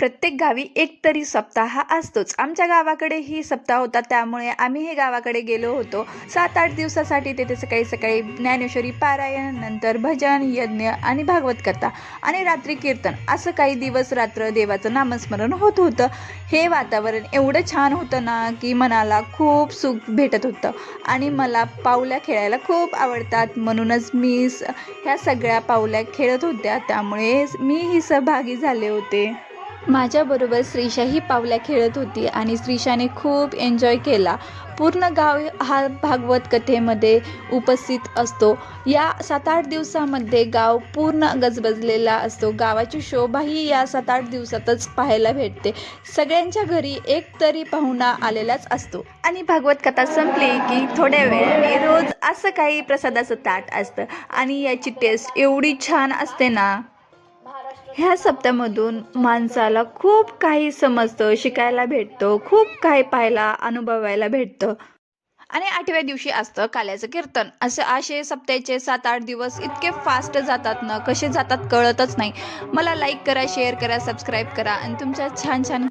प्रत्येक गावी एक तरी सप्ताह हा असतोच. आमच्या गावाकडे ही सप्ताह होता, त्यामुळे आम्हीही गावाकडे गेलो होतो. 7-8 दिवसासाठी तिथे सकाळी-सकाळी ज्ञानेश्वरी पारायण, नंतर भजन, यज्ञ आणि भागवत कथा आणि रात्री कीर्तन असं काही दिवस रात्र देवाचं नामस्मरण होत होतं. हे वातावरण एवढं छान होतं ना, की मनाला खूप सुख भेटत होतं आणि मला पावल्या खेळायला खूप आवडतात. म्हणूनच ह्या सगळ्या पावल्या खेळत होत्या, त्यामुळे मीही सहभागी झाले होते. माझ्याबरोबर श्रीषाही पावल्या खेळत होती आणि श्रीषाने खूप एन्जॉय केला. पूर्ण गाव हा भागवत कथेमध्ये उपस्थित असतो. या 7-8 दिवसामध्ये गाव पूर्ण गजबजलेला असतो. गावाची शोभाही या 7-8 दिवसातच पाहायला भेटते. सगळ्यांच्या घरी एक तरी पाहुणा आलेलाच असतो आणि भागवत कथा संपली की थोड्या वेळाने रोज असं काही प्रसादाचं ताट असतं आणि याची टेस्ट एवढी छान असते ना. ह्या सप्त्यामधून माणसाला खूप काही समजतं, शिकायला भेटतं, खूप काही पाहायला अनुभवायला भेटतं. आणि 8व्या दिवशी असतं काल्याचं कीर्तन. असे सप्त्याचे 7-8 दिवस इतके फास्ट जातात ना, कसे जातात कळतच नाही. मला लाईक करा, शेअर करा, सबस्क्राईब करा आणि तुमच्या छान छान